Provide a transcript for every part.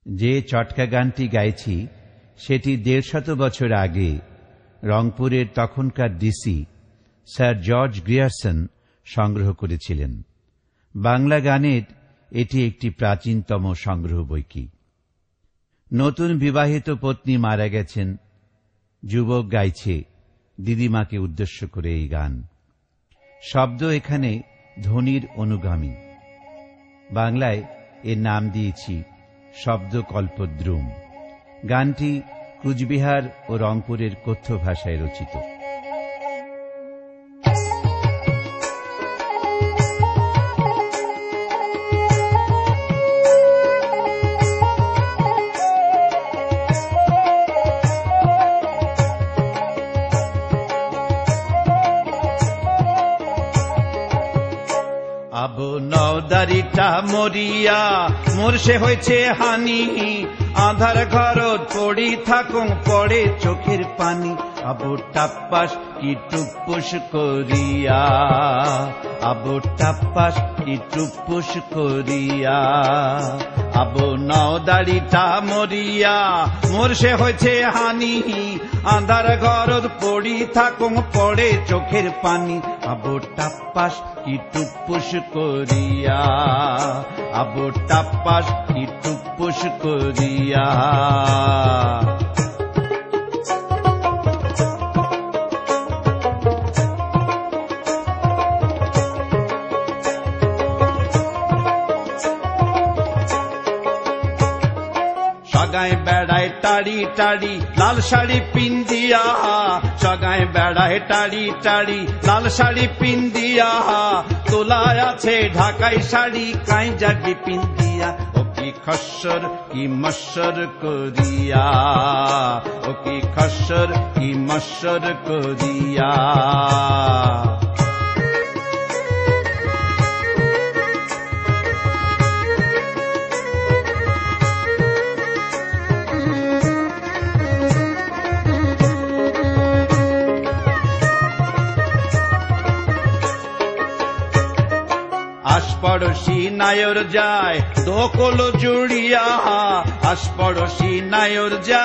যে চটকা গানটি গাইছি সেটি 150 বছর আগে রংপুরের তখনকার ডিসি স্যার জর্জ গ্রিয়ারসন সংগ্রহ করেছিলেন। বাংলা গানের এটি একটি প্রাচীনতম সংগ্রহ বইকি। নতুন বিবাহিত পত্নী মারা গেছেন, যুবক গাইছে দিদিমাকে উদ্দেশ্য করে এই গান। শব্দ এখানে ধ্বনির অনুগামী। বাংলায় এর নাম দিয়েছি শব্দ কল্পদ্রুম। গানটি কুচবিহার ও রংপুরের কথ্য ভাষায় রচিত। আবু নওদারিটা মরিয়া মোর সে হয়েছে হানি, আধার ঘরত পড়ি থাকুন পড়ে চোখের পানি। আবু টাপ্পাস কি টুপুস করিয়া, আবু টাপ্পাস কি টুপুস করিয়া। আবু নওদারিটা মরিয়া মোর সে হয়েছে হানি, আধার ঘরত পড়ি থাকুন পড়ে চোখের পানি। আবু টাপ্পাস কি টুপুস করিয়া, আবু টাপ্পাস কি টুপুস করিয়া। সগায় বেড়ায় টাড়ি টাড়ি লাল শাড়ি পিন্দিয়া, সগায় বেড়ায় টাড়ি টাড়ি লাল শাড়ি পিন্দিয়া। তোলায় আছে ঢাকাই শাড়ি কাই জাগি পিন্দিয়া। ও কি খস্সর কি মস্সর করিয়া, ও কি খস্সর কি মস্সর করিয়া। আশপড়শি নায়র যায় দোকল জুড়িয়া, আশপড়শি নায়র যায়,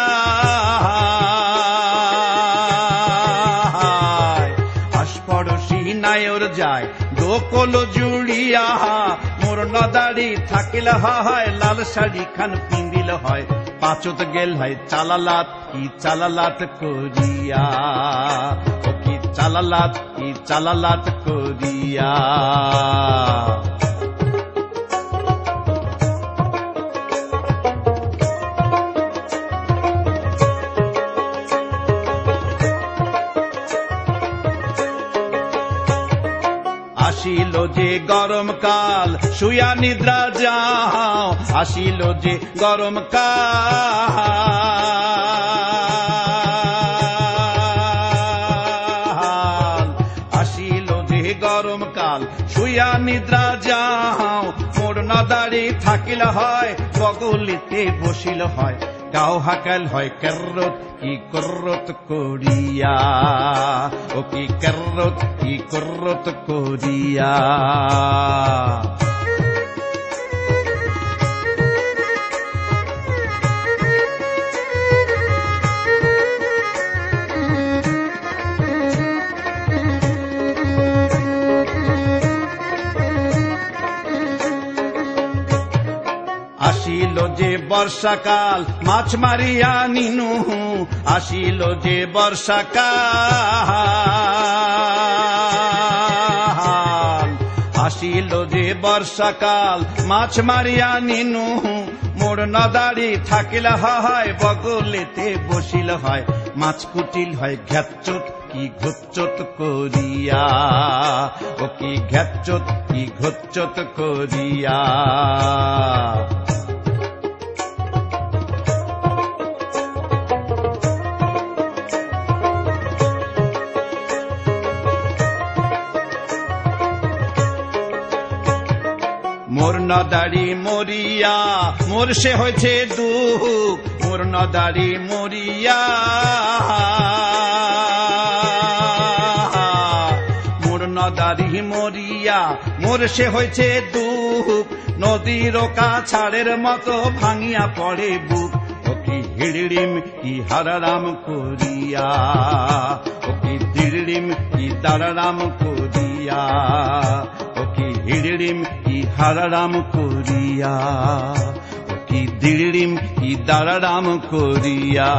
আশপড়শি নায়র যায় দোকল জুড়িয়া। মোর নদারি থাকিল হয় লাল শাড়ি খান পিন্দিল হয়, পাঁচত গেল হয় চালালাত কি চালালাত করিয়া। ও কি চালালাত কি চালালাত করিয়া। আসিল যে গরমকাল শুয়া নিদ্রা যাও, আসিল যে গরমকাল, আসিল যে গরমকাল শুয়া নিদ্রা যাও। মোর নদারি থাকিল হয় বগলিতে বসিল হয়, গাও হাকাল হয় কেররত কি কররত করিয়া। ও কি কেররত কি কররত করিয়া। আসিল যে বর্ষাকাল মাছ মারিয়া নিনু, আসিল যে বর্ষাকাল, আসিল যে বর্ষাকাল মাছ মারিয়া নিনু। মোর নদারি থাকিল হয় বগলেতে বসিল হয়, মাছ কুটিল হয় ঘ্যাচ্চত কি ঘুচ্চত করিয়া। ও কি ঘ্যাচ্চত কি ঘুচ্চত করিয়া। মোর নদারি মরিয়া মোর সে হয়েছে দুঃখ, মোর নদারি মরিয়া, মোর নদারি মরিয়া মোর সে হয়েছে দুঃখ, নদীর কাছাড়ের মতো ভাঙিয়া পড়ে বুক। ও কি হিড়িম কি হারারাম করিয়া, ও কি দিড়িম কি দারারাম করিয়া, ও কি হিড়িম কি হারারাম করিয়া, ও কি দিড়িম কি দারারাম করিয়া।